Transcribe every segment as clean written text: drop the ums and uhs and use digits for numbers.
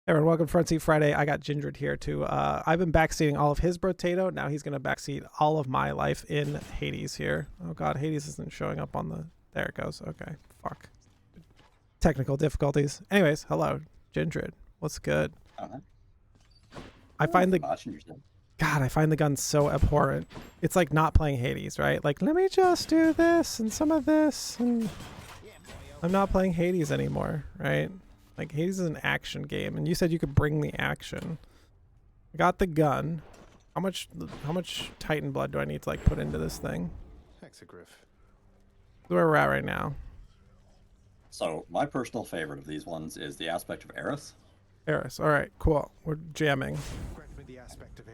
Hey everyone, welcome to Front Seat Friday. I got Jindred here too. I've been backseating all of his potato. Now he's going to backseat all of my life in Hades here. Oh god, Hades isn't showing up on the... There it goes. Okay, fuck. Technical difficulties. Anyways, hello, Jindred. What's good? I find the... God, I find the gun so abhorrent. It's like not playing Hades, right? Like, let me just do this and some of this. And I'm not playing Hades anymore, right? Like, Hades is an action game, and you said you could bring the action. I got the gun. How much Titan blood do I need to, like, put into this thing? Hexagriff. Where we're at right now. So, my personal favorite of these ones is the aspect of Eris. Eris. All right, cool. We're jamming.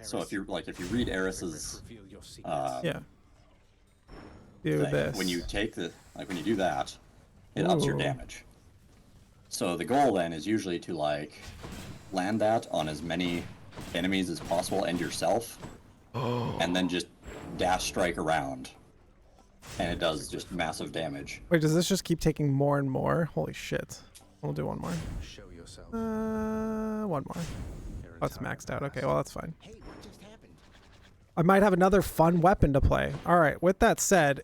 So if you read Eris's yeah. Do thing, this. when you do that, it ups your damage. So the goal then is usually to like land that on as many enemies as possible and yourself, and then just dash strike around, and it does just massive damage. Wait, does this just keep taking more and more? Holy shit! We'll do one more. Show yourself. One more. Oh, it's maxed out. Okay, well that's fine. Hey, what just happened? I might have another fun weapon to play. All right. With that said,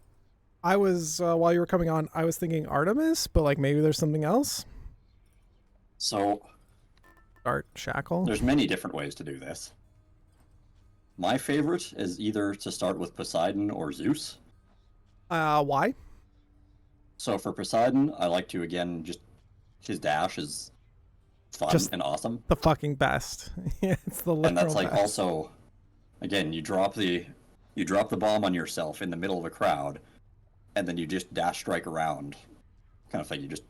I was while you were coming on, I was thinking Artemis, but like maybe there's something else. So Start Shackle. there's many different ways to do this. My favorite is either to start with Poseidon or Zeus. Why? So for Poseidon, I like to again just his dash is fun Just and awesome. The fucking best. Yeah, it's the literal And that's like best. also, again, you drop the bomb on yourself in the middle of a crowd, and then you just dash strike around, kind of thing. You just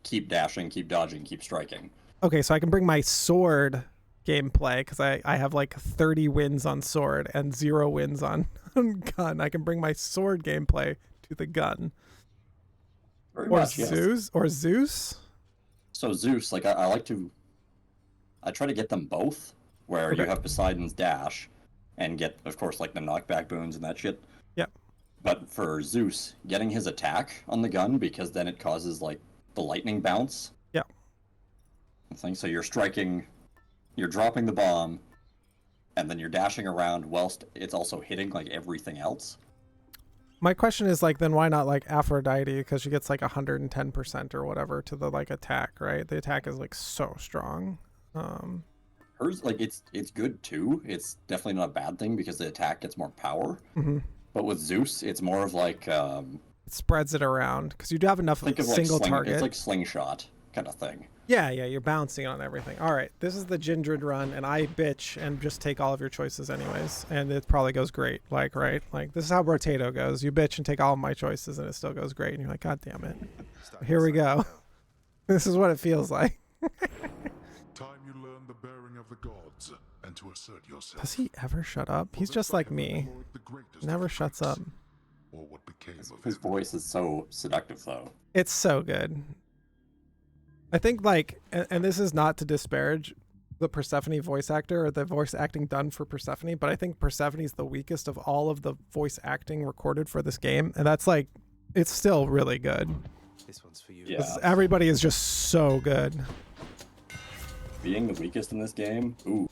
keep dashing, keep dodging, keep striking. Okay, so I can bring my sword gameplay because I have like 30 wins on sword and 0 wins on gun. I can bring my sword gameplay to the gun. Very Or much, yes. Zeus. So Zeus, like I try to get them both, where you Okay. have Poseidon's dash, and get, of course, like the knockback boons and that shit. Yep. But for Zeus, getting his attack on the gun, because then it causes like the lightning bounce. Yeah. Thing. So you're striking, you're dropping the bomb, and then you're dashing around whilst it's also hitting like everything else. My question is like, then why not like Aphrodite? Because she gets like 110% or whatever to the like attack, right? The attack is like so strong. Hers, like it's good too. It's definitely not a bad thing because the attack gets more power. Mhm. But with Zeus, it's more of like It spreads it around because you do have enough think of single like target. It's like slingshot kind of thing. Yeah, you're bouncing on everything. All right, this is the Jindred run, and I bitch and just take all of your choices anyways, and it probably goes great. Like, right? Like, this is how Rotato goes. You bitch and take all of my choices, and it still goes great, and you're like, God damn it. Here we go. This is what it feels like. Time you learn the bearing of the gods and to assert yourself. Does he ever shut up? He's just like me. Never shuts up. Or what became of His voice is so seductive, though. It's so good. I think, like, and this is not to disparage the Persephone voice actor or the voice acting done for Persephone, but I think Persephone is the weakest of all of the voice acting recorded for this game, and that's like, it's still really good. This one's for you. Yeah. 'Cause everybody is just so good. Being the weakest in this game, ooh.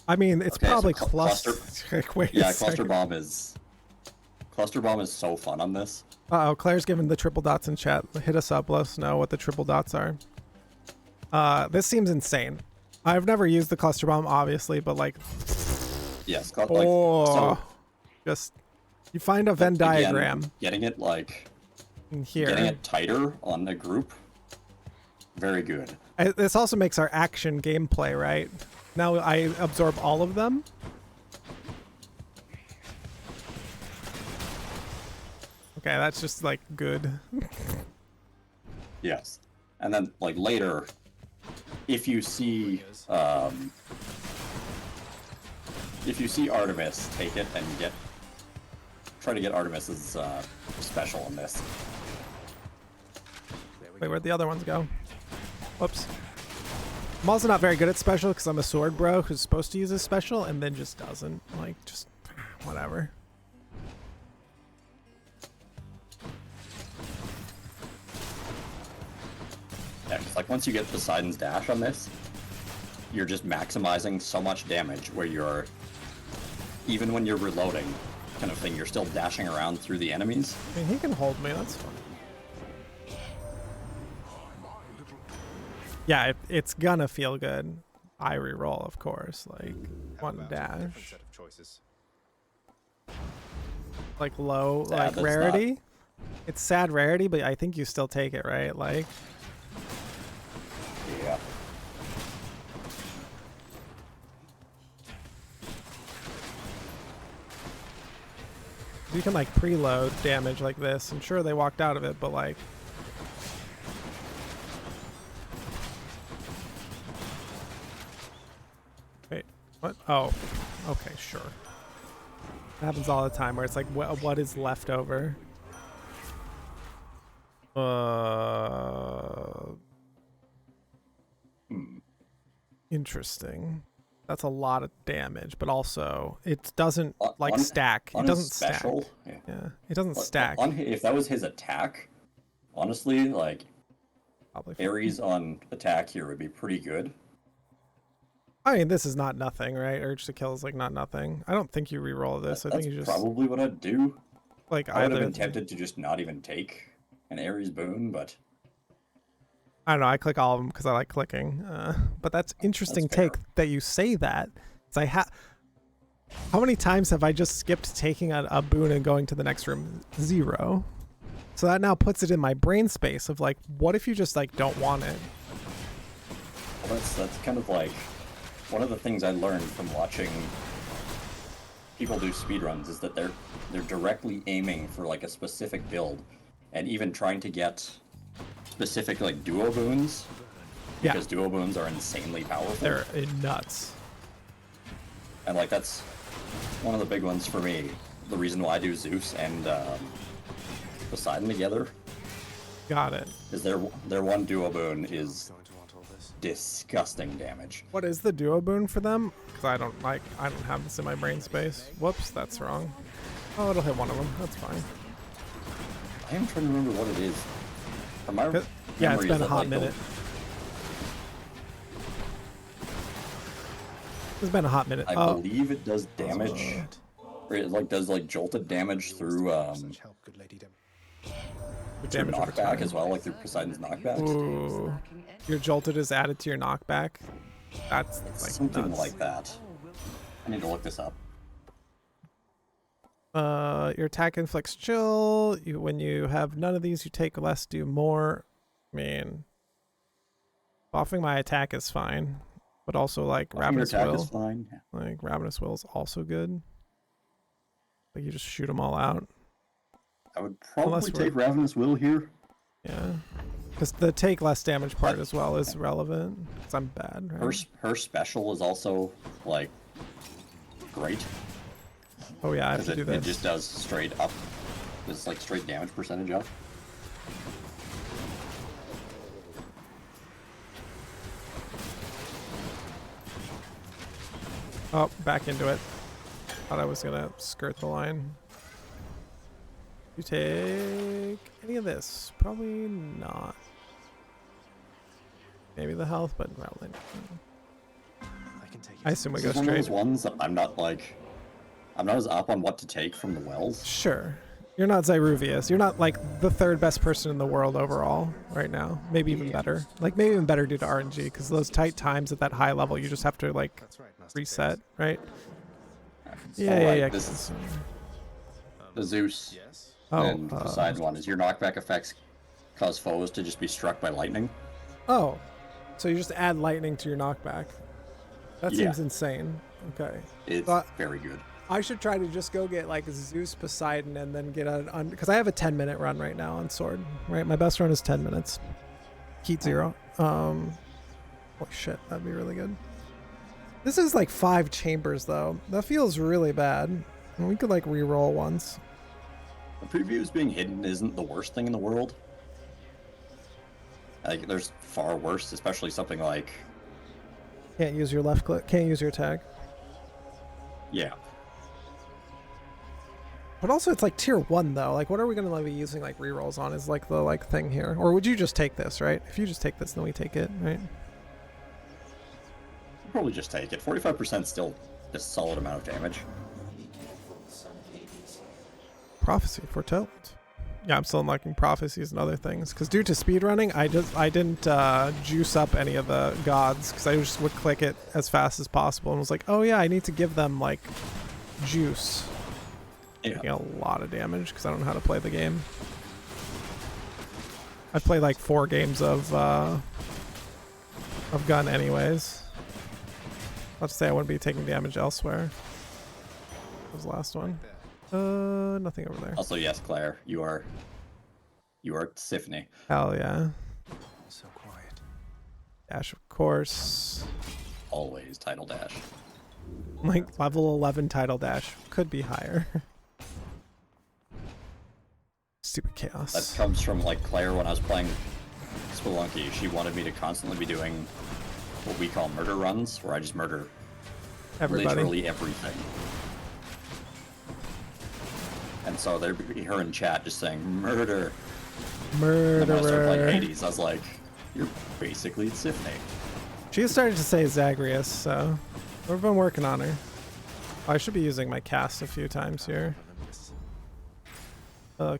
I mean, it's Okay, so probably cluster- Wait a Yeah, second. Cluster bomb is so fun on this. Uh-oh, Claire's giving the triple dots in chat. Hit us up, let us know what the triple dots are. This seems insane. I've never used the cluster bomb, obviously, but like, Yes, just you find a Venn diagram Getting it like in here. getting it tighter on the group, very good. This also makes our action gameplay, right? Now I absorb all of them. Okay, that's just like good. Yes, and then like later, if you see Artemis, take it and try to get Artemis's special on this. Wait, where'd the other ones go? Whoops. I'm also not very good at special because I'm a sword bro who's supposed to use his special and then just doesn't. Like, just whatever. Yeah, 'cause, like once you get Poseidon's dash on this, you're just maximizing so much damage where you're, even when you're reloading, kind of thing, you're still dashing around through the enemies. I mean, he can hold me. That's fine. Yeah, it's gonna feel good. I reroll, of course. Like How one about a different dash, set of choices? like low, Yeah, like that's rarity. It's sad rarity, but I think you still take it, right? Like, Yeah. you can like preload damage like this. I'm sure they walked out of it, but like, wait, what? Oh, okay, sure. It happens all the time where it's like, what is left over? Interesting. That's a lot of damage, but also it doesn't like stack. It doesn't stack. Special, Yeah, it doesn't Like, stack. if that was his attack, honestly, like Probably. Eris on attack here would be pretty good. I mean, this is not nothing, right? Urge to kill is like not nothing. I don't think you reroll this. I That's think you just probably what I'd do. like I would have either. been tempted to just not even take an Eris boon, but I don't know. I click all of them because I like clicking. But that's interesting That's fair. take that you say that. 'Cause I have. How many times have I just skipped taking a boon and going to the next room? 0. So that now puts it in my brain space of like, what if you just like don't want it? well, that's kind of like one of the things I learned from watching people do speedruns is that they're directly aiming for like a specific build, and even trying to get specific like duo boons, Yeah. because duo boons are insanely powerful. They're nuts. And like that's one of the big ones for me. The reason why I do Zeus and Poseidon together Got it. is their one duo boon is Going to want all this. disgusting damage. What is the duo boon for them? Because I don't have this in my brain space. Whoops, that's wrong. Oh, it'll hit one of them. That's fine. I am trying to remember what it is. From my Yeah, it's memory, been is a that, hot like, minute. It's been a hot minute. I Oh, believe it does damage, or it like does like jolted damage through Such help, good lady Dim. damage over knockback time. as well, like through Poseidon's knockback. Ooh, your jolted is added to your knockback. That's like Something nuts. like that. I need to look this up. Your attack inflicts chill. When you have none of these, you take less, do more. I mean, buffing my attack is fine, but also like Your Ravenous attack Will. is fine. Like Ravenous Will is also good. Like you just shoot them all out. I would Unless probably we're- take Ravenous Will here. Yeah, because the take less damage part as well is relevant. Because I'm bad, right? Her special is also like great Oh yeah, I have because to do it this. just does straight up. It's like straight damage percentage up. Oh, back into it. Thought I was gonna skirt the line. You take any of this? Probably not. Maybe the health, but probably not. I can take you. I assume we This go is one of those straight. ones that I'm not as up on what to take from the wells. Sure. You're not zyruvias. You're not like the third best person in the world overall right now. Maybe even better. Like maybe even better due to RNG, because those tight times at that high level, you just have to like That's right, Master reset, right? So, Yeah, like, yeah. This is the Zeus Yes. Oh, and Poseidon one. Is your knockback effects cause foes to just be struck by lightning? oh, so you just add lightning to your knockback. That Yeah. seems insane. Okay. It's But- very good. I should try to just go get like Zeus, Poseidon, and then get because I have a 10-minute run right now on Sword. Right, my best run is 10 minutes. Heat 0. Holy shit, that'd be really good. This is like 5 chambers though. That feels really bad. We could like re-roll once. The previews being hidden isn't the worst thing in the world. Like, there's far worse, especially something like, Can't use your left click. Can't use your tag. yeah. But also it's like tier 1 though. Like what are we gonna be using like rerolls on is like the like thing here. Or would you just take this, right? If you just take this, then we take it, right? Probably just take it. 45% still a solid amount of damage. Prophecy foretold. Yeah, I'm still unlocking prophecies and other things because due to speedrunning, I didn't juice up any of the gods because I just would click it as fast as possible and was like, oh yeah, I need to give them like juice. Yeah. Taking a lot of damage because I don't know how to play the game. I've played like 4 games of gun anyways. Let's say I wouldn't be taking damage elsewhere. What was the last one? Nothing over there. Also, yes, Claire, you are Tiffany. Hell yeah. So quiet. Dash, of course. Always title dash. Like level 11 title dash. Could be higher. Stupid chaos. That comes from like Claire when I was playing Spelunky. She wanted me to constantly be doing what we call murder runs, where I just murder Everybody. literally everything. And so there'd be her in chat just saying murder. And when I started playing Murderer. Hades, I was like, you're basically Tiffany. She started to say Zagreus, so we've been working on her. Oh, I should be using my cast a few times here.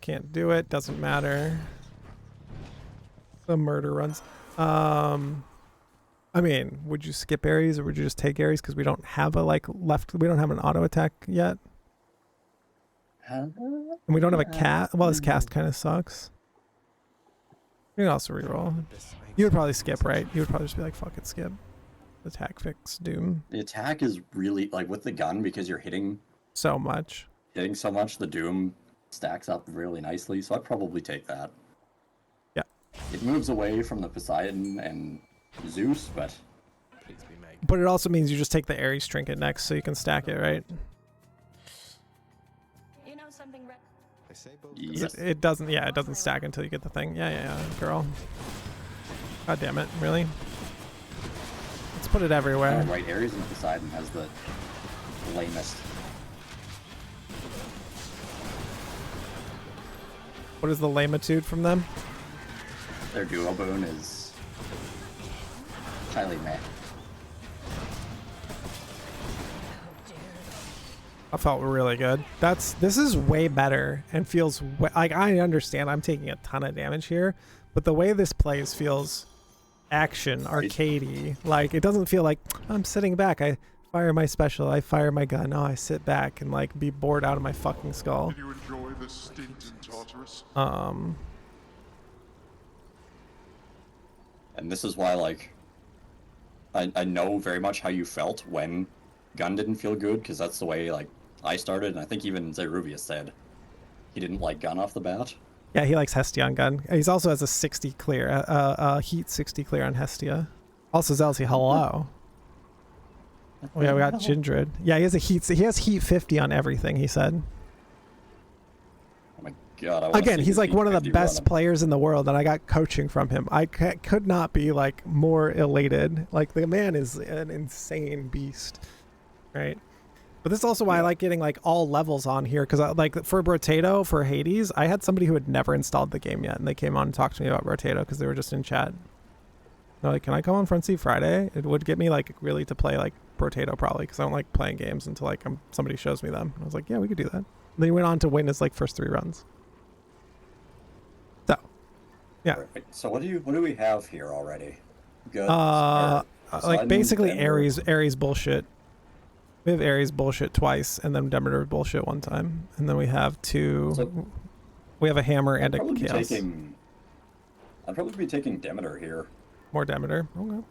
Can't do it. Doesn't matter. The murder runs. I mean, would you skip Eris or would you just take Eris because we don't have a like left? We don't have an auto attack yet, and we don't have a cast. Well, this cast kind of sucks. You can also reroll. You would probably skip, right? You would probably just be like, fuck it, skip. Attack fix doom. The attack is really like with the gun because you're hitting So much. so much. The doom stacks up really nicely, so I'd probably take that. Yeah. It moves away from the Poseidon and Zeus, but Please be made. But it also means you just take the Ares trinket next so you can stack it, right? You know something, Red? They say both. yes. It doesn't, yeah, it doesn't stack until you get the thing. Yeah, girl. God damn it, really? Let's put it everywhere. Right, Ares and Poseidon has the lamest. What is the lamitude from them? Their duo boon is highly meh. I felt really good. This is way better and feels like I understand I'm taking a ton of damage here, but the way this plays feels action arcadey. Like it doesn't feel like I'm sitting back. I fire my special. I fire my gun. Oh, I sit back and like be bored out of my fucking skull. Did you enjoy this stint in Tartarus? And this is why, like, I know very much how you felt when gun didn't feel good, because that's the way, like, I started, and I think even Zyruvias said he didn't like gun off the bat. Yeah, he likes Hestia gun. He's also has a 60 clear, heat 60 clear on Hestia. Also, Zelsi, hello. Oh yeah, we got Jindred. Yeah, he has heat 50 on everything, he said. Oh my god, I wanna Again, see he's his like one of the P50 best run. players in the world, and I got coaching from him. I could not be like more elated. Like the man is an insane beast, right? But this is also why I like getting like all levels on here, because like for Brotato, for Hades, I had somebody who had never installed the game yet, and they came on and talked to me about Brotato because they were just in chat. They're like, "Can I come on Front Seat Friday?" It would get me like really to play like Brotato probably, because I don't like playing games until like somebody shows me them. And I was like, "Yeah, we could do that." And then he went on to win his like first 3 runs. So, yeah. Perfect. So what do we have here already? Good. Like Poseidon, basically Demeter. Ares bullshit. We have Ares bullshit twice, and then Demeter bullshit one time, and then we have 2. So- we have a hammer and a I'd probably be chaos. I'd probably be taking Demeter here, More Demeter. Okay.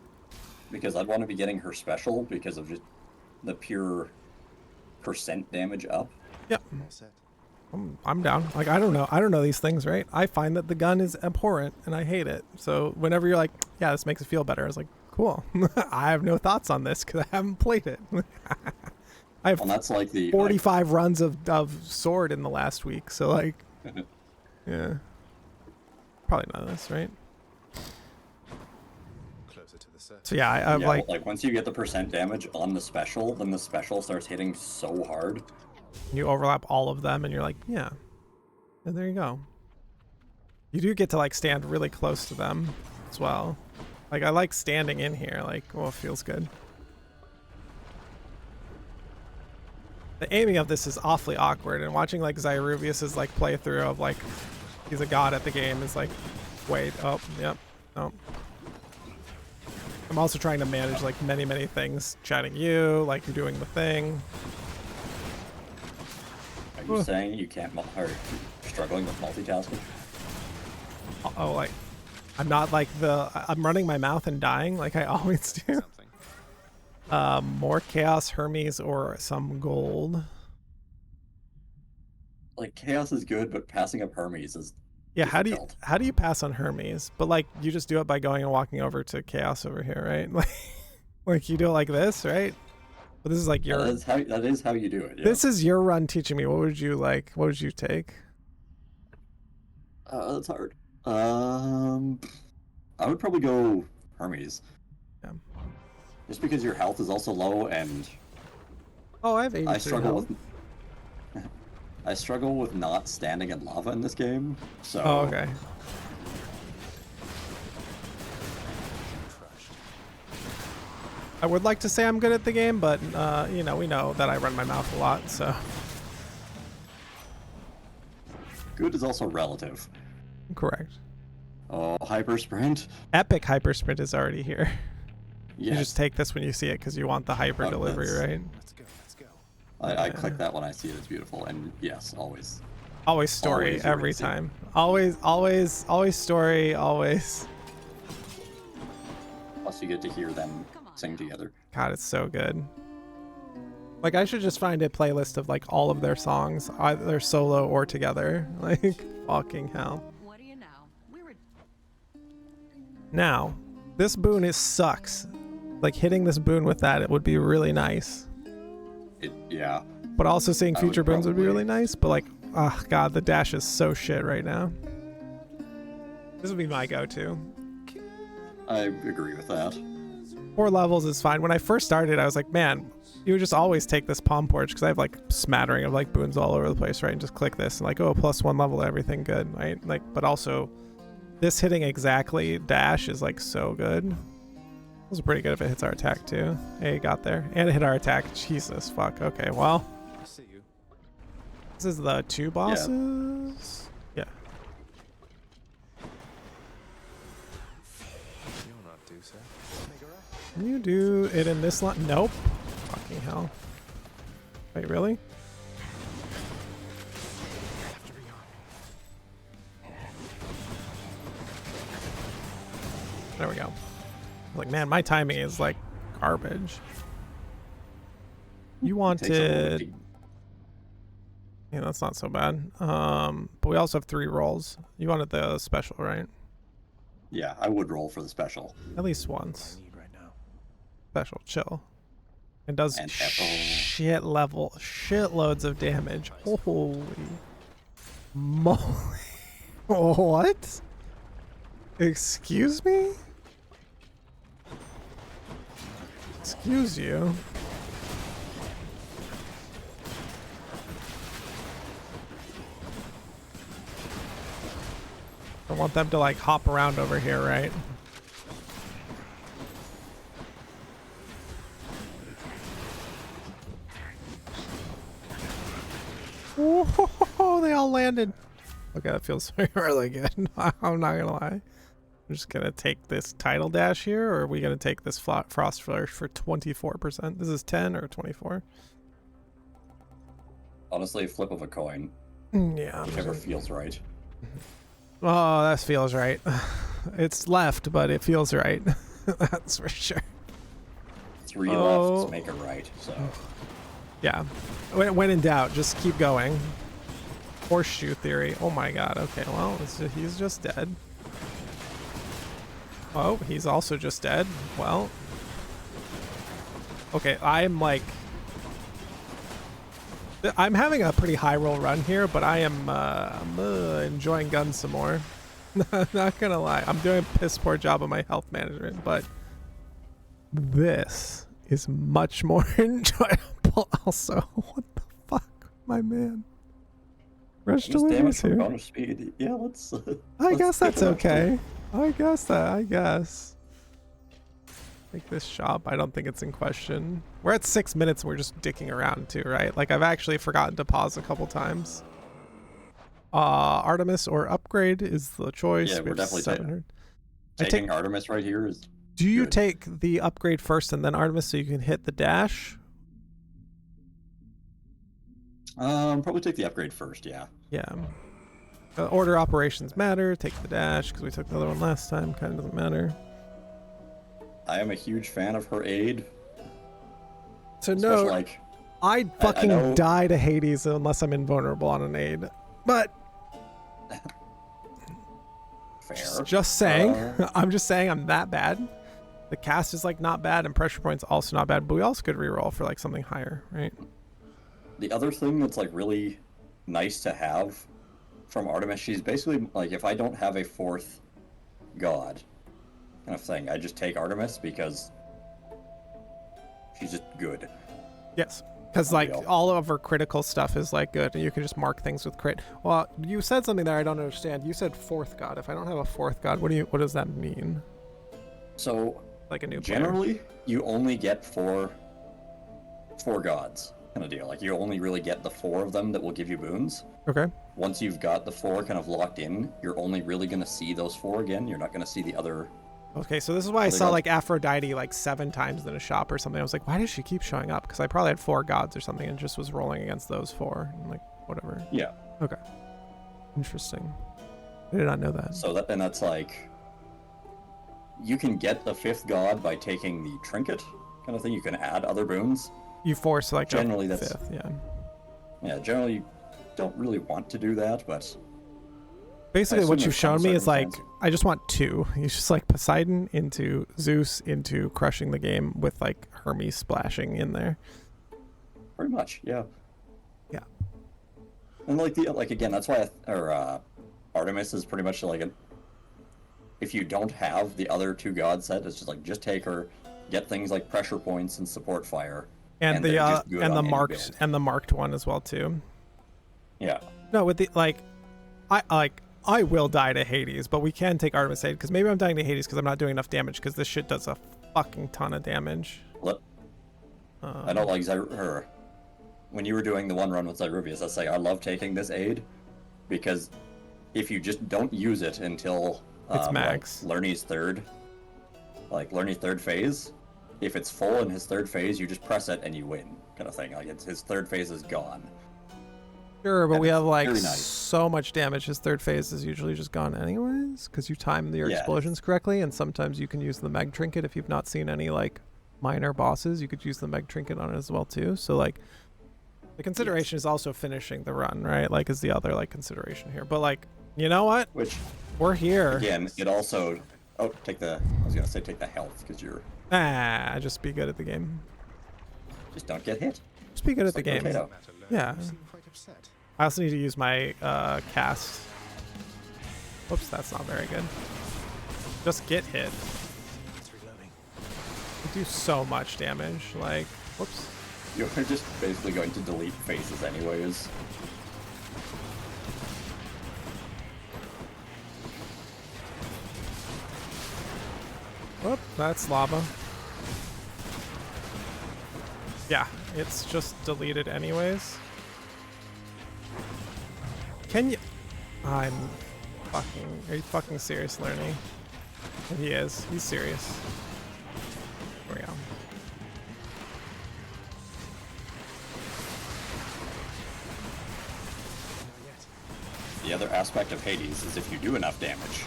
because I'd want to be getting her special because of just the pure percent damage up. Yep. All set. I'm down. Like I don't know these things, right? I find that the gun is abhorrent and I hate it. So whenever you're like, yeah, this makes it feel better, I was like, cool. I have no thoughts on this because I haven't played it. I have And that's like the 45 runs of sword in the last week, so like, yeah, probably none of this, right? Closer to the set. So yeah, I've yeah, like, once you get the percent damage on the special, then the special starts hitting so hard You overlap all of them and you're like, yeah. And there you go. You do get to like stand really close to them as well. Like I like standing in here, like, oh, it feels good. The aiming of this is awfully awkward, and watching like Zyruvias' like playthrough of like he's a god at the game is like, wait, oh, yep, oh. I'm also trying to manage like many things, chatting you, like you're doing the thing. Are you saying you can't, or you're struggling with multitasking? Oh, like, I'm not like I'm running my mouth and dying like I always do. More chaos, Hermes, or some gold. Like chaos is good, but passing up Hermes is yeah. difficult. How do you pass on Hermes? But like you just do it by going and walking over to chaos over here, right? Like you do it like this, right? But this is like your. That is how you do it. Yeah. This is your run teaching me. What would you like? What would you take? That's hard. I would probably go Hermes. Yeah. Just because your health is also low, and oh, I have 83 I struggle health. with I struggle with not standing in lava in this game. So. Oh, okay. I would like to say I'm good at the game, but you know, we know that I run my mouth a lot, so. Good is also relative. Correct. Oh, hyper sprint. Epic hyper sprint is already here. Yes. You just take this when you see it because you want the hyper delivery, right? Let's go, let's go. I click that when I see it. It's beautiful, and yes, always. Always story Always every Eris, yeah. time. Always story, always. Plus, you get to hear them sing together. God, it's so good. Like, I should just find a playlist of like all of their songs, either solo or together. Like, fucking hell. What do you know? We were Now, this boon sucks. Like, hitting this boon with that, it would be really nice. Yeah. But also seeing I future would boons would be probably- really nice. But like, oh god, the dash is so shit right now. This would be my go-to. I agree with that. 4 levels is fine. When I first started, I was like, man, you would just always take this palm porch because I have like smattering of like boons all over the place, right? And just click this and like, oh, +1 level to everything, good, right? Like, but also this hitting exactly dash is like so good. This is pretty good if it hits our attack too. Hey, it got there. And it hit our attack. Jesus, fuck. Okay, well. I see you. This is the 2 bosses. Yeah. You'll not do so. Make a right. Can you do it in this line? Nope. Fucking hell. Wait, really? Have to be on. There we go. Like, man, my timing is like garbage. You Takes a little wanted... bit. Yeah, that's not so bad. But we also have 3 rolls. You wanted the special, right? Yeah, I would roll for the special. At least What once. I need right now. Special, chill. It does And shitloads of damage. Holy moly. What? Excuse me? Excuse you? I want them to like hop around over here, right? Oh, they all landed. Okay, that feels really good. I'm not gonna lie. I'm just gonna take this tidal dash here, or are we gonna take this frost flourish for 24%? This is 10 or 24? Honestly, flip of a coin. Yeah. Whichever feels right. Oh, that feels right. It's left, but it feels right. That's for sure. 3 Oh. left make it right. So Yeah. When in doubt, just keep going. Horseshoe theory. Oh my god. Okay, well, he's just dead. Oh, he's also just dead. Well. Okay, I'm like... I'm having a pretty high roll run here, but I am I'm, enjoying guns some more. Not gonna lie. I'm doing a piss poor job of my health management, but this is much more enjoyable. Also, what the fuck My man. Rush Just damage delirious from here. bonus speed. Yeah, let's. I let's guess get that's to that. okay. I guess. Take this shop. I don't think it's in question. We're at 6 minutes and we're just dicking around too, right? Like I've actually forgotten to pause a couple times. Artemis or upgrade is the choice. Yeah, We we're have definitely 700. taking Artemis right here is. Do you good. take the upgrade first and then Artemis so you can hit the dash? Probably take the upgrade first. Yeah. Yeah. Order operations matter. Take the dash because we took the other one last time. Kind of doesn't matter. I am a huge fan of her aid. So Especially no, like. I'd I fucking know- die to Hades unless I'm invulnerable on an aid. But Fair. just saying, Uh, I'm just saying I'm that bad. The cast is like not bad and pressure point's also not bad, but we also could reroll for like something higher, right? The other thing that's like really nice to have from Artemis, she's basically like, if I don't have a fourth god kind of thing, I just take Artemis because she's just good. Yes. Because like Unreal. all of her critical stuff is like good and you can just mark things with crit. Well, you said something there I don't understand. You said fourth god. If I don't have a fourth god, what does that mean? So Like a new player? generally, you only get four gods kind of deal. Like you only really get the 4 of them that will give you boons. Okay. Once you've got the 4 kind of locked in, you're only really going to see those 4 again. You're not going to see the other. Okay, so this is why I Other saw gods? like Aphrodite like 7 times in a shop or something. I was like, why does she keep showing up? Because I probably had 4 gods or something and just was rolling against those 4. And like, whatever. Yeah. Okay. Interesting. I did not know that. So that's like, you can get the 5th god by taking the trinket kind of thing. You can add other boons. You force like Generally, a that's- 5th, yeah. Yeah, generally you don't really want to do that, but Basically, assume what you've there's some shown me is like, circumstance. I just want 2. It's just like Poseidon into Zeus into crushing the game with like Hermes splashing in there. pretty much, yeah. Yeah. And like again, that's why Artemis is pretty much like if you don't have the other 2 god set, it's just like just take her, get things like pressure points and support fire, And they're the just good and the on any marked build. and the marked one as well too. Yeah. No, with the like, I will die to Hades, but we can take Artemis aid because maybe I'm dying to Hades because I'm not doing enough damage because this shit does a fucking ton of damage. I don't like her. When you were doing the one run with Zyruvias, that's like I love taking this aid because if you just don't use it until It's max. like Lerny's third phase, if it's full in his 3rd phase, you just press it and you win, kind of thing. Like his 3rd phase is gone. Sure, but And we it's have like very nice. so much damage. His 3rd phase is usually just gone anyways because you time your Yeah. explosions correctly, and sometimes you can use the Meg Trinket if you've not seen any like minor bosses. You could use the Meg Trinket on it as well too. So like, the consideration is also finishing the run, right? Like, is the other like consideration here. But like, you know what? Which We're here. again, it also take the health because you're Just be good at the game. just don't get hit. Just be good at the like game. potato. Yeah. You seem quite upset. I also need to use my cast. Whoops, that's not very good. Just get hit. It's reloading. You do so much damage. Like, whoops. You're just basically going to delete faces anyways. Whoop, that's lava. Yeah, it's just deleted anyways. Can you... I'm fucking... Are you fucking serious, Lerny? And he is. He's serious. There we go. Not yet. The other aspect of Hades is if you do enough damage,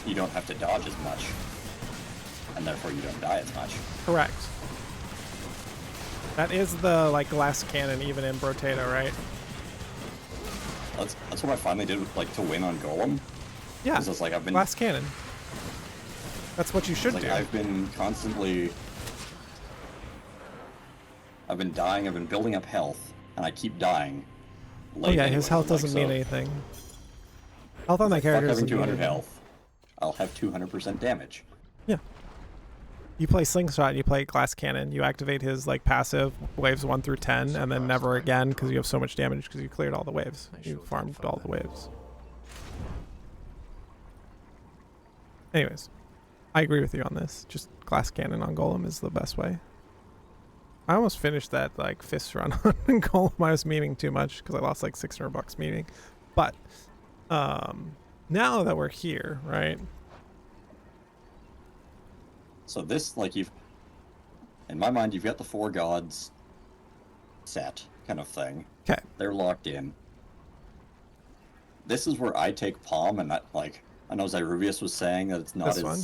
you don't have to dodge as much, and therefore you don't die as much. Correct. That is the, like, glass cannon even in Brotato, right? That's what I finally did like to win on Golem. Yeah, It's like I've been glass cannon. That's what you should like do. I've been constantly I've been dying, I've been building up health, and I keep dying. Oh yeah, his anyways, health like, doesn't mean so, anything. Health on that fuck character having doesn't mean 200 anything. health. I'll have 200% damage. Yeah. You play slingshot and you play glass cannon. You activate his like passive waves 1 through 10, and then never again because you have so much damage because you cleared all the waves. You farmed all the waves. Anyways, I agree with you on this. Just glass cannon on Golem is the best way. I almost finished that like fist run on Golem. I was memeing too much because I lost like $600 memeing. But now that we're here, right? So this, like, in my mind, you've got the 4 gods set kind of thing. Okay. They're locked in. This is where I take Palm, and that, like, I know Zyruvias was saying that it's not This as... one?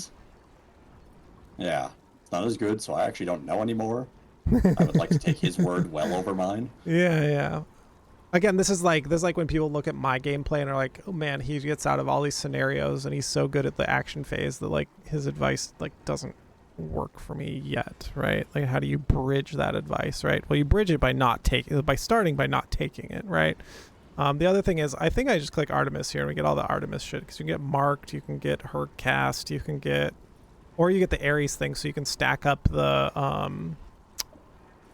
Yeah, it's not as good, so I actually don't know anymore. I would like to take his word well over mine. Yeah. Again, this is like when people look at my gameplay and are like, oh man, he gets out of all these scenarios and he's so good at the action phase that like his advice like doesn't work for me yet, right? Like, how do you bridge that advice, right? Well, you bridge it by starting by not taking it, right? The other thing is, I think I just click Artemis here and we get all the Artemis shit because you can get marked, you can get her cast, you can get, or you get the Eris thing, so you can stack up the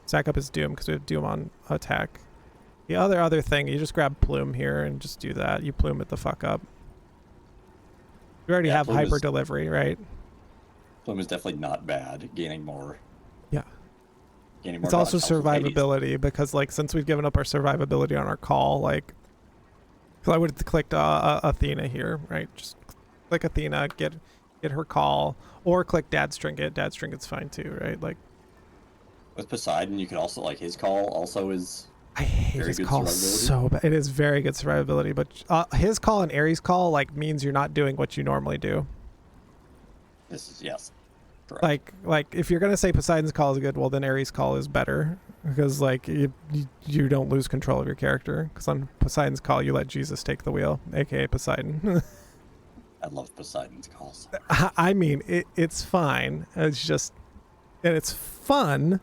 stack up his Doom because we have Doom on attack. The other thing, you just grab Plume here and just do that. You Plume it the fuck up. You already have hyper delivery, right? Plume is definitely not bad. Gaining more. Yeah. Gaining more. It's also helps with Hades. survivability because like since we've given up our survivability on our call, like, so I would have clicked Athena here, right? Just click Athena, get her call, or click Dad's Trinket. Dad's Trinket's fine too, right? Like with Poseidon, you could also like his call also is. I hate his call so bad. It is very good survivability, but his call and Ares call like means you're not doing what you normally do. This is yes. Correct. Like if you're gonna say Poseidon's call is good, well then Ares' call is better because like you don't lose control of your character because on Poseidon's call you let Jesus take the wheel, aka Poseidon. I love Poseidon's calls. I mean it's fine. It's just and it's fun.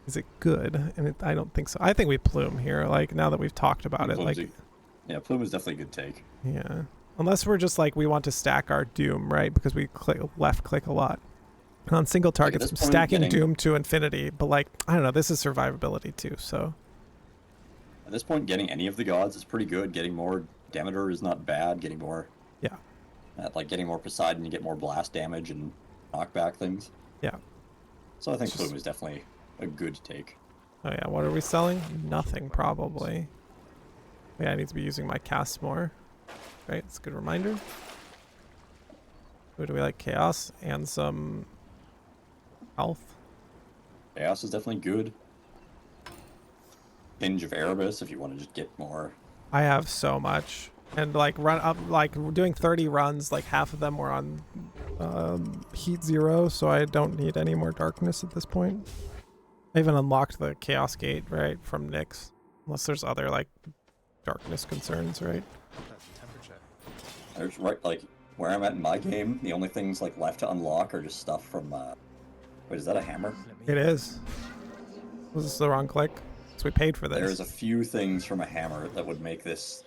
Is it good? And I don't think so. I think we Plume here. Like now that we've talked about it, like yeah, Plume is definitely a good take. Yeah, unless we're just like we want to stack our Doom, right? Because we left click a lot on single targets, like stacking Doom to infinity. But like I don't know, this is survivability too. So at this point, getting any of the gods is pretty good. Getting more Demeter is not bad. Getting more like getting more Poseidon, you get more blast damage and knockback things. Yeah. So I think Plume is definitely a good take. Oh yeah, what are we selling? Nothing probably. Yeah, I need to be using my cast more. Right, it's a good reminder. Who do we like? Chaos and some health. Chaos is definitely good. Hinge of Erebus if you want to just get more. I have so much. And like run up, like doing 30 runs, like half of them were on heat 0, so I don't need any more darkness at this point. I even unlocked the Chaos Gate, right, from Nyx. Unless there's other, like, darkness concerns, right? That's the temperature. There's, right, like, where I'm at in my game, the only things, like, left to unlock are just stuff from, wait, is that a hammer? It is. Was this the wrong click? So we paid for this. There's a few things from a hammer that would make this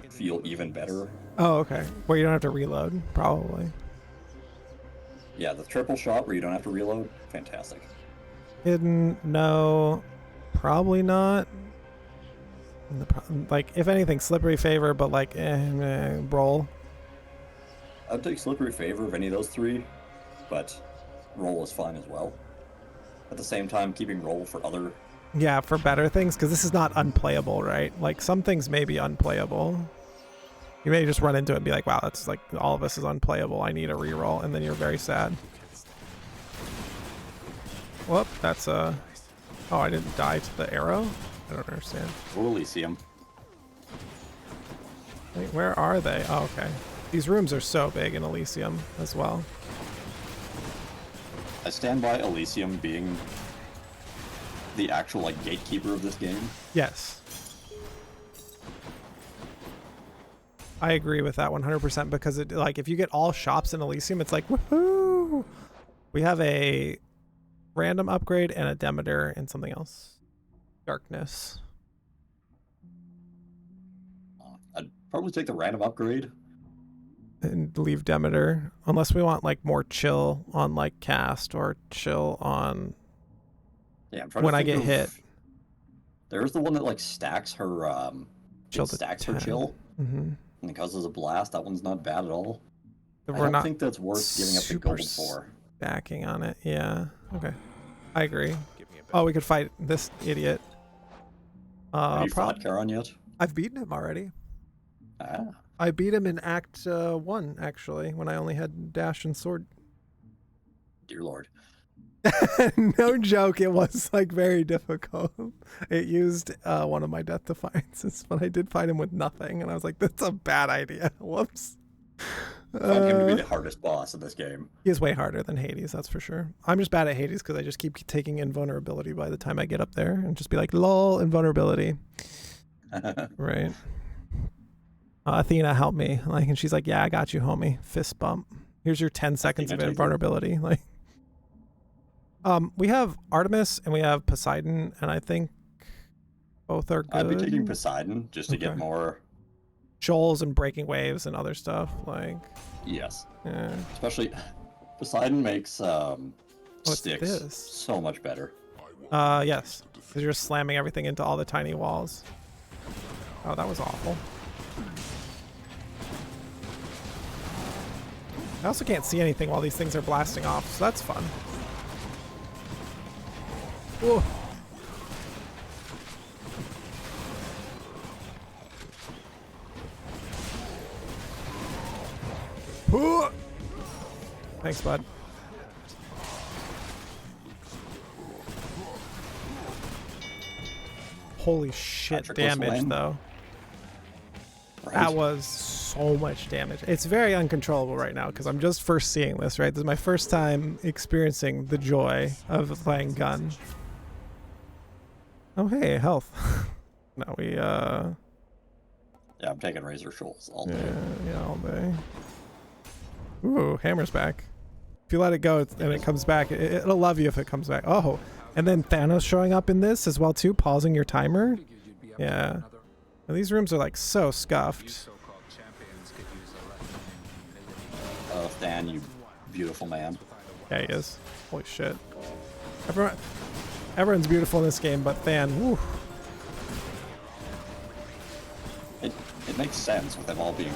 feel even better. Oh, okay. Where you don't have to reload, probably. Yeah, the triple shot where you don't have to reload, fantastic. Hidden, no, probably not. Like, if anything, slippery favor, but like, roll. I'd take slippery favor of any of those 3, but roll is fine as well. At the same time, keeping roll for other. Yeah, for better things, because this is not unplayable, right? Like, some things may be unplayable. You may just run into it and be like, wow, that's like, all of this is unplayable. I need a reroll, and then you're very sad. Whoop, that's oh, I didn't die to the arrow? I don't understand. We'll Elysium. Wait, where are they? Oh, okay. These rooms are so big in Elysium as well. I stand by Elysium being the actual, like, gatekeeper of this game. Yes. I agree with that 100% because it, like, if you get all shops in Elysium, it's like, woohoo! We have a random upgrade and a Demeter and something else. Darkness. I'd probably take the random upgrade. and leave Demeter, unless we want like more chill on like cast or chill on Yeah, I'm trying when to I think get of... hit. There's the one that like stacks her Chill it to stacks her 10. chill Mm-hmm. and it causes a blast. That one's not bad at all. I We're don't not think that's worth giving up the super gold for. stacking on it. Yeah. Okay. I agree. Give me a bit. Oh, we could fight this idiot. Have you fought Charon yet? I've beaten him already. Ah, I beat him in Act 1, actually, when I only had dash and sword. dear lord. No joke, it was like very difficult. It used one of my death defiances, but I did fight him with nothing, and I was like, that's a bad idea. Whoops. I find him to be the hardest boss in this game. He is way harder than Hades, that's for sure. I'm just bad at Hades because I just keep taking invulnerability by the time I get up there and just be like, lol, invulnerability. Right. Athena helped me, like, and she's like, yeah, I got you, homie. Fist bump. Here's your 10 seconds of Athena, invulnerability. Like, we have Artemis and we have Poseidon, and I think both are good. I'd be taking Poseidon just to get Okay. more. Shoals and breaking waves and other stuff. Like, Yes, yeah. especially Poseidon makes What's sticks this? so much better. Yes, because you're slamming everything into all the tiny walls. Oh, that was awful. I also can't see anything while these things are blasting off, so that's fun. Whoa. Whoa. Thanks, bud. Holy shit, Patrick was damage lame. though. Right? That was so much damage. It's very uncontrollable right now because I'm just first seeing this, right? This is my first time experiencing the joy of playing gun. Oh, hey, health. No, we, Yeah, I'm taking Razor Shoals all day. yeah, all day. Ooh, hammer's back. If you let it go and it comes back, it'll love you if it comes back. Oh, and then Thanos showing up in this as well too, pausing your timer. Yeah. And these rooms are like so scuffed. Oh, Than, you beautiful man. Yeah, he is. Holy shit. Everyone's beautiful in this game, but Than, woo. It makes sense with them all being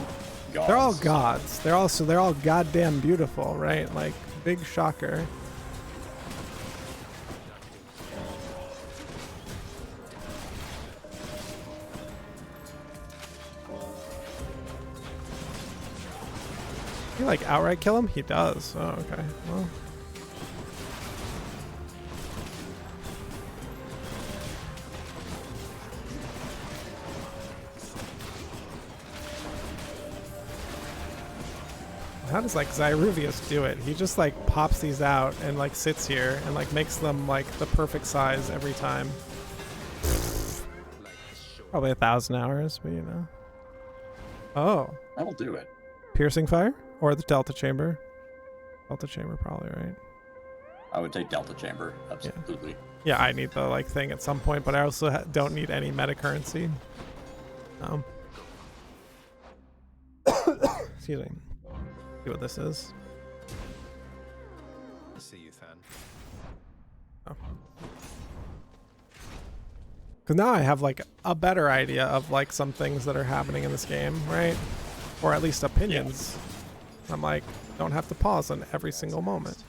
gods. They're all gods. They're all goddamn beautiful, right? Like, big shocker. He like outright kill him? He does. Oh, okay. Well. How does like Zyruvias do it? He just like pops these out and like sits here and like makes them like the perfect size every time. Probably 1,000 hours, but you know. Oh. That'll do it. Piercing fire? Or the Delta Chamber? Delta Chamber probably, right? I would take Delta Chamber, absolutely. Yeah, I need the like thing at some point, but I also don't need any meta currency. Excuse me. See what this is. I see you, Than. Oh. Because now I have like a better idea of like some things that are happening in this game, right? Or at least opinions. I'm like, don't have to pause on every single moment.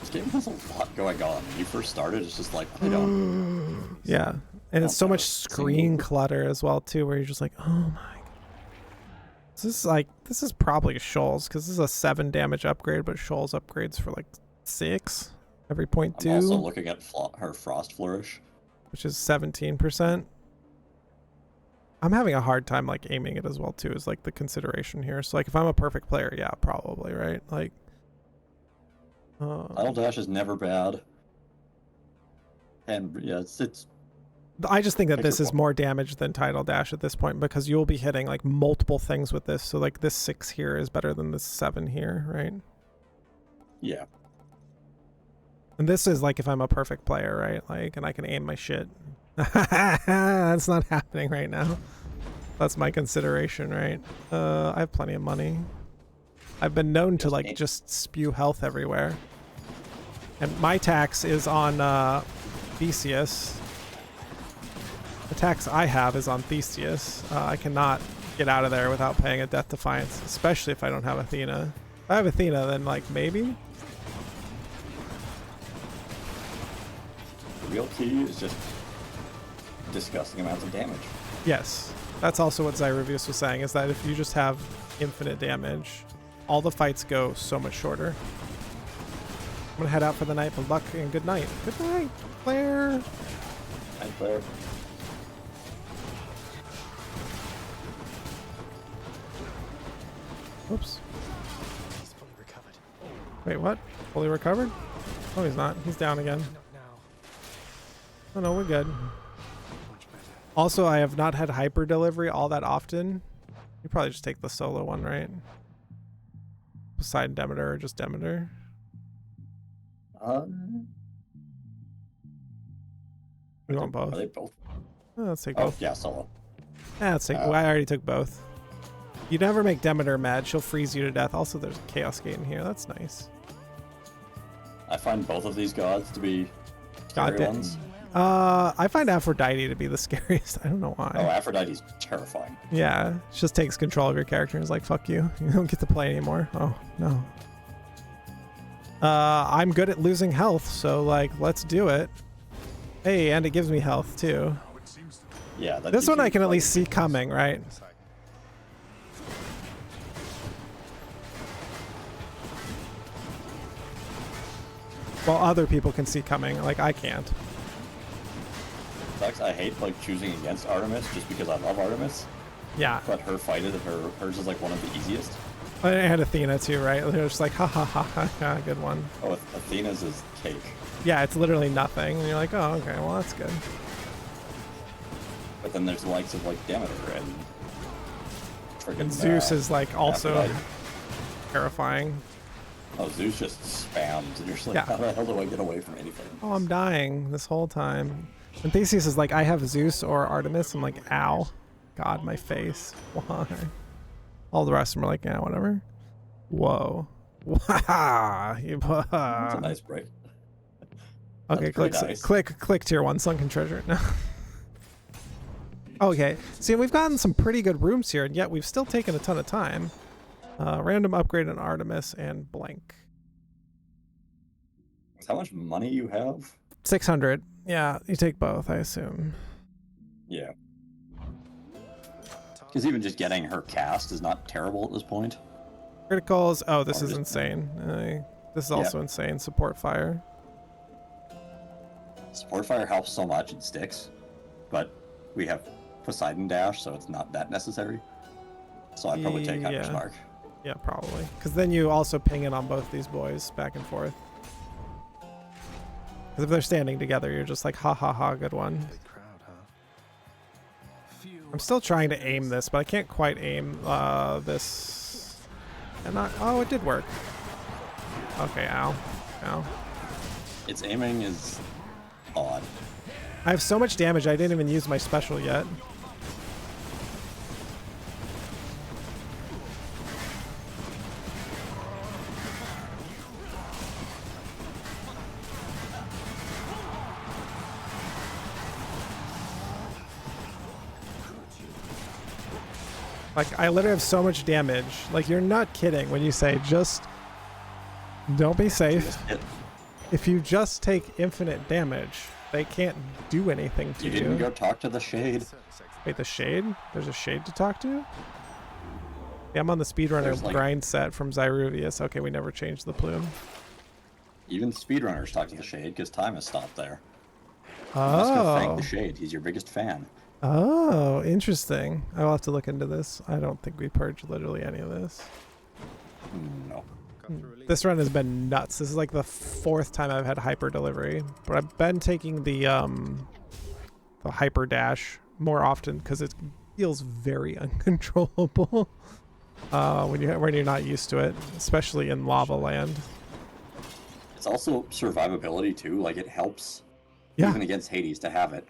This game has a lot going on. When you first started, it's just like, I don't. Yeah. And it's so much screen clutter as well too, where you're just like, oh my god. This is probably Shoals, because this is a 7 damage upgrade, but Shoals upgrades for like 6 every 0.2. I'm also looking at her Frost Flourish. Which is 17%. I'm having a hard time like aiming it as well too, is like the consideration here. So like if I'm a perfect player, yeah, probably, right? Like Idle Dash is never bad. And yeah, it's I just think that Pick this your is point. more damage than Tidal Dash at this point, because you'll be hitting like multiple things with this. So like this 6 here is better than this 7 here, right? yeah. And this is like if I'm a perfect player, right? Like, and I can aim my shit. That's not happening right now. That's my consideration, right? I have plenty of money. I've been known to like just spew health everywhere. And my tax is on Theseus. The tax I have is on Theseus. I cannot get out of there without paying a death defiance, especially if I don't have Athena. If I have Athena, then like maybe. The real key is just disgusting amounts of damage. Yes, that's also what zyruvias was saying, is that if you just have infinite damage, all the fights go so much shorter. I'm gonna head out for the night. Good luck and good night. Good night, Claire. Night, Claire. Oops. He's fully recovered. Wait, what? Fully recovered? Oh, he's not. He's down again. Not now. Oh no, we're good. Much better. Also, I have not had hyper delivery all that often. You probably just take the solo one, right? Beside Demeter or just Demeter? We want both. Are they both? Oh, let's take Oh, both. yeah, solo. Yeah, let's take. I already took both. You never make Demeter mad. She'll freeze you to death. Also, there's a Chaos Gate in here. That's nice. I find both of these gods to be scary Goddamn. ones. I find Aphrodite to be the scariest. I don't know why. Oh, Aphrodite's terrifying. Yeah, she just takes control of your character and is like, fuck you. You don't get to play anymore. Oh, no. I'm good at losing health, so, like, let's do it. Hey, and it gives me health, too. Yeah, that This gives one you, I can at like, least see coming, right? While other people can see coming, like, I can't. sucks. I hate, like, choosing against Artemis just because I love Artemis. Yeah. But hers is, like, one of the easiest. And Athena, too, right? They're just like, ha ha ha ha, ha, good one. Oh, Athena's is cake. Yeah, it's literally nothing. And you're like, oh, okay, well, that's good. But then there's the likes of, like, Demeter and freaking And Zeus is, like, also Aphrodite. terrifying. Oh, Zeus just spams, and you're just like, Yeah. how the hell do I get away from anything? Oh, I'm dying this whole time. And Theseus is like, I have Zeus or Artemis. I'm like, ow. God, my face. Why? All the rest of them are like, yeah, whatever. Whoa. Wow. That's a nice break. Okay, click, pretty nice. click tier 1, Sunken Treasure. No. Okay, see, we've gotten some pretty good rooms here, and yet we've still taken a ton of time. Random upgrade on Artemis and blank. How much money you have? 600. Yeah, you take both, I assume. Yeah. Because even just getting her cast is not terrible at this point. Criticals. Oh, this Or is just- insane. This is also insane. Support fire. Support fire helps so much, it sticks. But we have Poseidon Dash, so it's not that necessary. So I'd probably take Hunter's Yeah. Mark. Yeah, probably. Because then you also ping it on both these boys back and forth. Because if they're standing together, you're just like, ha ha ha, good one. Big crowd, huh? Few I'm still trying to aim this, but I can't quite aim this. And not. Oh, it did work. Okay, ow. Ow. Its aiming is odd. I have so much damage, I didn't even use my special yet. Like, I literally have so much damage. Like, you're not kidding when you say just don't be safe. Just hit. If you just take infinite damage, they can't do anything to You you. didn't go talk to the Shade. Wait, the Shade? There's a Shade to talk to? Yeah, I'm on the speedrunner There's, like- grind set from Zyruvias. Okay, we never changed the plume. Even speedrunners talk to the Shade because time has stopped there. You must go thank Oh. the Shade. He's your biggest fan. Oh, interesting. I will have to look into this. I don't think we purged literally any of this. No. This run has been nuts. This is like the 4th time I've had hyper delivery, but I've been taking the hyper dash more often because it feels very uncontrollable when you're not used to it, especially in lava land. It's also survivability too. Like it helps Yeah. even against Hades to have it.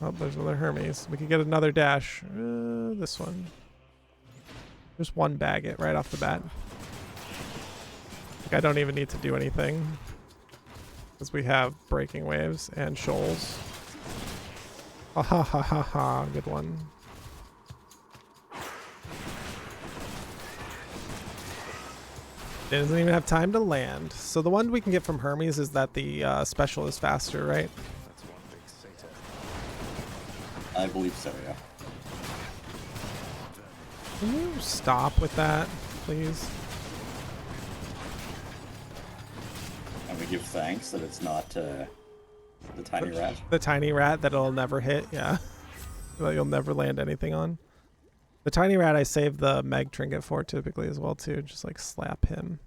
Oh, there's another Hermes. We could get another dash. This one. Just one bag it right off the bat. Like, I don't even need to do anything. Because we have breaking waves and shoals. Ha ha ha ha ha. Good one. It doesn't even have time to land. So the one we can get from Hermes is that the special is faster, right? That's one big Satan. I believe so, yeah. Can you stop with that, please? And we give thanks that it's not the tiny rat. The tiny rat that it'll never hit, yeah. That you'll never land anything on. The tiny rat I save the Meg trinket for typically as well too. Just like slap him.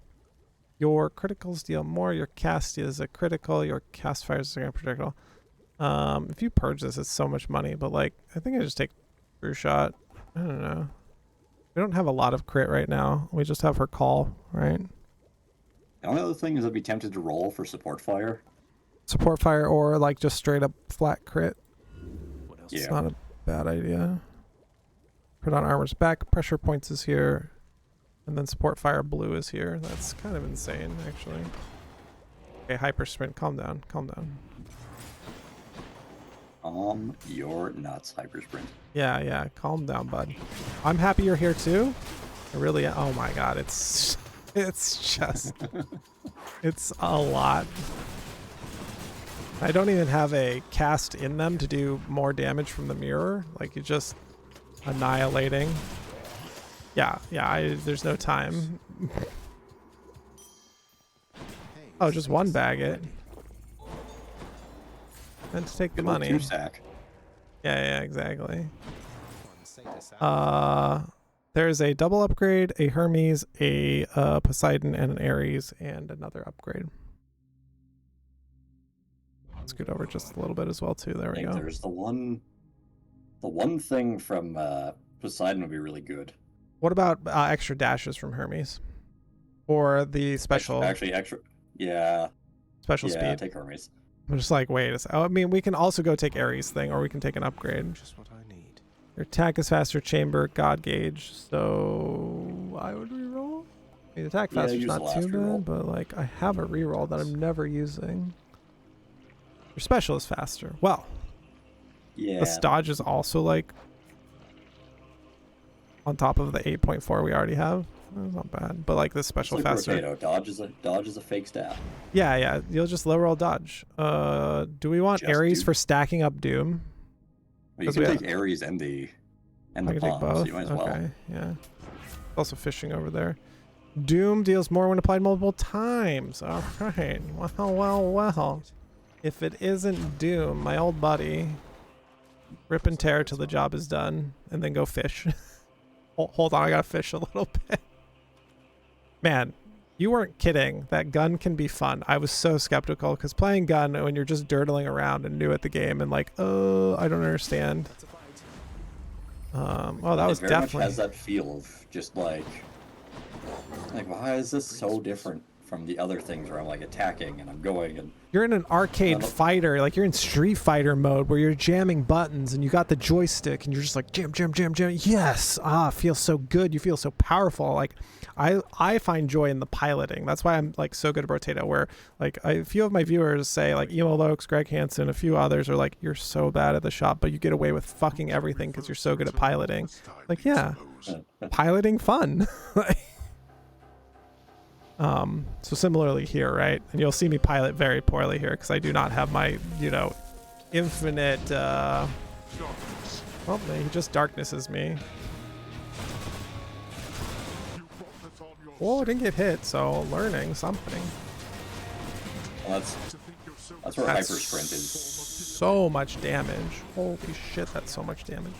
Your criticals deal more. Your cast is a critical. Your cast fires are a critical. If you purge this, it's so much money. But like, I think I just take true shot. I don't know. We don't have a lot of crit right now. We just have her call, right? The only other thing is I'd be tempted to roll for support fire. Support fire or like just straight up flat crit. What else? It's not a bad idea. Put on armor's back, pressure points is here, and then support fire blue is here. That's kind of insane, actually. Okay, hyper sprint, calm down, calm down. You're nuts, hyper sprint. Yeah, calm down, bud. I'm happy you're here too. I really, oh my god, it's just, it's a lot. I don't even have a cast in them to do more damage from the mirror. Like, you just annihilating. Yeah, there's no time. Oh, just one bag it. And to take the money. Two sack. Yeah, exactly. There's a double upgrade, a Hermes, a Poseidon, and an Eris, and another upgrade. Let's scoot over just a little bit as well too. There we go. There's the one thing from Poseidon would be really good. What about extra dashes from Hermes? Or the special? Actually, yeah. Special yeah, speed. take Hermes. I'm just like, wait a second. Oh, I mean, we can also go take Eris thing, or we can take an upgrade. Just what I need. Your attack is faster, chamber, god gauge. So I would reroll. I mean, attack faster is use the not last too reroll. bad, but like I have a reroll that I'm never using. Your special is faster. Well, Yeah. the dodge is also like on top of the 8.4 we already have. That's not bad, but like this special It's like faster. Potato. Dodge is a fake stat. Yeah, you'll just low roll dodge. Do we want Just Ares Doom. for stacking up Doom? Well, you 'Cause can we take Ares and the I can take palm, so both. you might as Okay, well. yeah. Also fishing over there. Doom deals more when applied multiple times. All right. Well. If it isn't Doom, my old buddy, rip and tear till the job is done, and then go fish. Hold on, I gotta fish a little bit. Man, you weren't kidding. That gun can be fun. I was so skeptical because playing gun when you're just dirtling around and new at the game and like, oh, I don't understand. That's a fight. Oh, that was It very definitely. much has that feel of just like why is this so different from the other things where I'm like attacking and I'm going and You're in an arcade No. fighter, like you're in Street Fighter mode where you're jamming buttons and you got the joystick and you're just like jam. Yes, feels so good. You feel so powerful. Like I find joy in the piloting. That's why I'm like so good at Rotato. Where like a few of my viewers say like Emo Lokes, Greg Hansen, a few others are like you're so bad at the shop, but you get away with fucking everything because you're so good at piloting. Like yeah, piloting fun. So similarly here, right? And you'll see me pilot very poorly here because I do not have my, infinite, well, he just darknesses me. Whoa, I didn't get hit, so learning something. well, that's where That's hyper sprint is. so much damage. Holy shit, that's so much damage.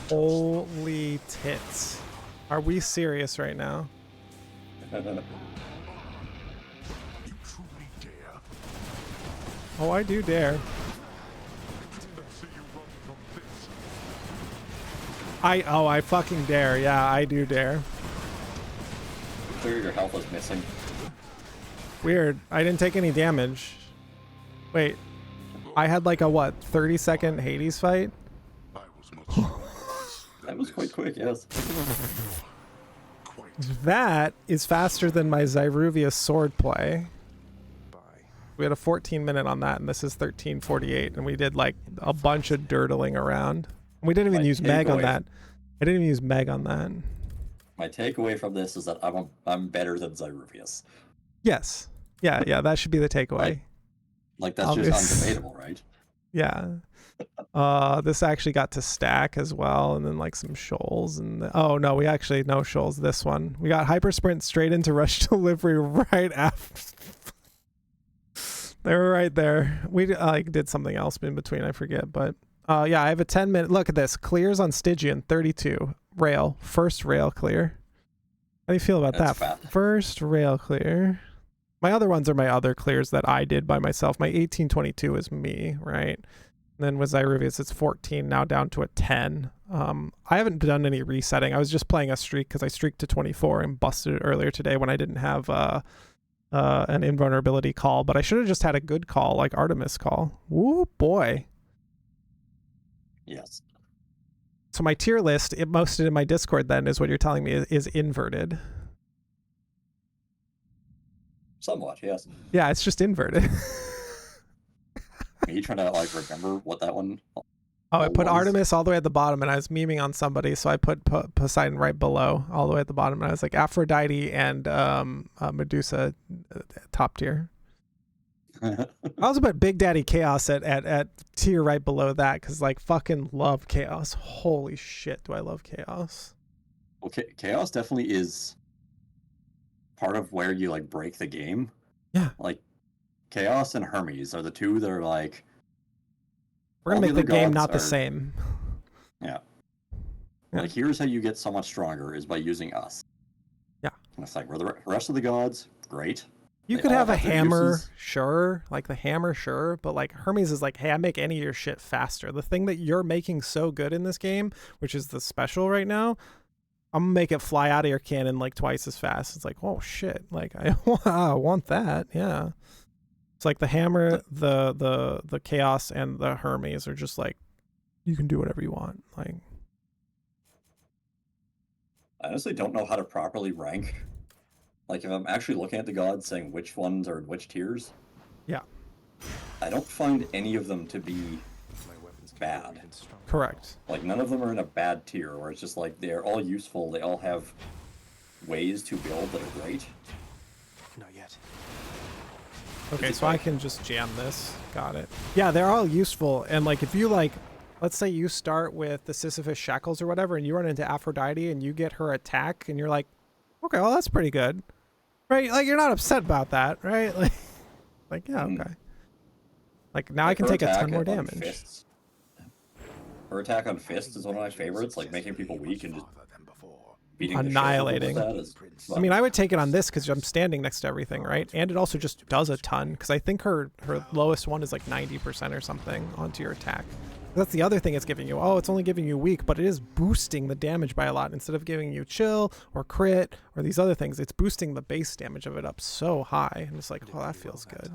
Holy tits. Are we serious right now? Oh, I do dare. I see you run from this. I fucking dare. Yeah, I do dare. Clear your health is missing. Weird. I didn't take any damage. Wait. I had like a what, 30-second Hades fight? I was much stronger. That was quite quick, yes. Quite. That is faster than my Zyruvias sword play. Bye. We had a 14-minute on that, and this is 13:48, and we did like a bunch of dirtling around. We didn't even My use Meg on takeaway- that. I didn't even use Meg on that. My takeaway from this is that I'm better than Zyruvias. Yes. Yeah, that should be the takeaway. Like that's Obvious. just undebatable, right? Yeah. This actually got to stack as well, and then like some shoals, and oh no, we actually no shoals this one. We got hyper sprint straight into rush delivery right after. They were right there. We like did something else in between, I forget, but yeah, I have a 10-minute look at this. Clears on Stygian 32 rail, first rail clear. How do you feel about That's that? fat. First rail clear. My other ones are my other clears that I did by myself. My 1822 is me, right? And then with Zyruvias, it's 14, now down to a 10. I haven't done any resetting. I was just playing a streak because I streaked to 24 and busted it earlier today when I didn't have an invulnerability call. But I should have just had a good call, like Artemis call. Woo, boy. Yes. So my tier list, it posted in my Discord then, is what you're telling me, is inverted. Somewhat, yes. Yeah, it's just inverted. Are you trying to like remember what that one? Oh, I put was? Artemis all the way at the bottom, and I was memeing on somebody, so I put Poseidon right below, all the way at the bottom, and I was like Aphrodite and Medusa top tier. I also put Big Daddy Chaos at tier right below that, because like fucking love Chaos. Holy shit, do I love Chaos. Okay, Chaos definitely is part of where you like break the game. Yeah. Like Chaos and Hermes are the two that are like We're gonna all make the game gods not the are- same. Yeah. Yeah. Like here's how you get so much stronger is by using us. Yeah. And it's like we're the rest of the gods, great. You They could all have a have their hammer, uses. sure, like the hammer, sure, but like Hermes is like, hey, I make any of your shit faster. The thing that you're making so good in this game, which is the special right now, I'm gonna make it fly out of your cannon like twice as fast. It's like, oh shit, like I want that, yeah. It's like the hammer, the chaos, and the Hermes are just like, you can do whatever you want. Like, I honestly don't know how to properly rank. Like if I'm actually looking at the gods saying which ones are in which tiers, yeah, I don't find any of them to be My weapons can Bad. grow even stronger. correct. like none of them are in a bad tier where it's just like they're all useful, they all have ways to build that are great. Not yet. Okay, it so I like- can just jam this. Got it. Yeah, they're all useful. And like, if you like, let's say you start with the Sisyphus shackles or whatever, and you run into Aphrodite and you get her attack, and you're like, okay, well that's pretty good, right? Like you're not upset about that, right? Like yeah, Mm. okay. Like now I Like, can her take a ton attack more on damage. fists- Her attack on fists is one of my favorites, like making people weak and just Farther than before. beating the shit Annihilating. out of people with that is I mean, I would take it on this because I'm standing next to everything, right? And it also just does a ton because I think her lowest one is like 90% or something onto your attack. That's the other thing it's giving you. Oh, it's only giving you weak, but it is boosting the damage by a lot. Instead of giving you chill or crit or these other things, it's boosting the base damage of it up so high. And it's like, oh, that feels good.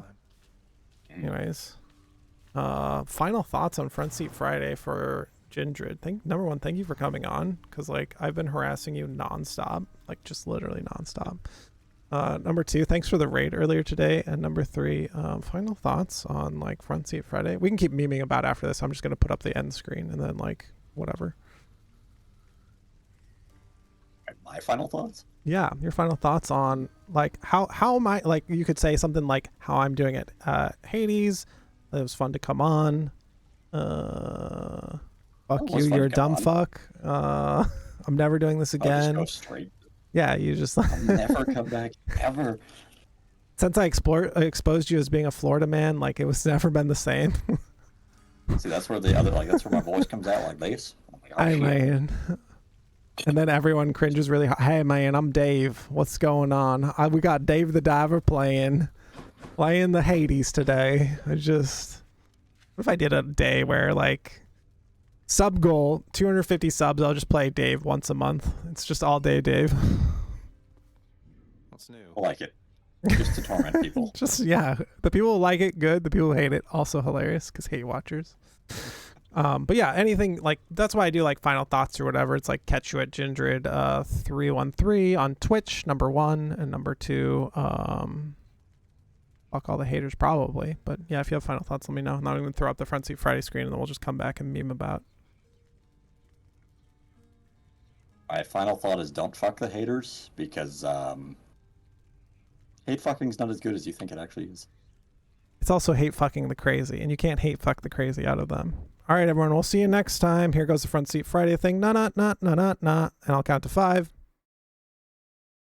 Anyways, final thoughts on Front Seat Friday for Jindred. Number one, thank you for coming on, because like I've been harassing you nonstop, like just literally nonstop. Number two, thanks for the raid earlier today. And number three, final thoughts on like Front Seat Friday. We can keep memeing about after this. I'm just gonna put up the end screen and then like whatever. my final thoughts. Yeah, your final thoughts on like how am I, like you could say something like how I'm doing it. Hades, it was fun to come on. Fuck It was you, fun you're a to come dumb on. fuck. I'm never doing this I'll just again. go straight. Yeah, you just I'll never come back ever. since I exposed you as being a Florida man, like it was never been the same. See, that's where the other that's where my voice comes out like this. I'm like, oh, Hey shit. man. And then everyone cringes really hard. Hey man, I'm Dave. What's going on? We got Dave the Diver playing. Playing the Hades today. What if I did a day where like sub goal 250 subs? I'll just play Dave once a month. It's just all day Dave. What's new? I like it. Just to torment people. Just yeah, the people who like it, good. The people who hate it, also hilarious because hate watchers. But yeah, anything like that's why I do like final thoughts or whatever. It's like catch you at Jindred313 on Twitch, number 1, and number 2. Fuck all the haters probably, but yeah, if you have final thoughts, let me know. I'm not even gonna throw up the Front Seat Friday screen, and then we'll just come back and meme about. My final thought is don't fuck the haters because hate fucking's not as good as you think it actually is. It's also hate fucking the crazy, and you can't hate fuck the crazy out of them. All right, everyone, we'll see you next time. Here goes the Front Seat Friday thing. Nah, nah, nah, nah, nah, nah. And I'll count to 5,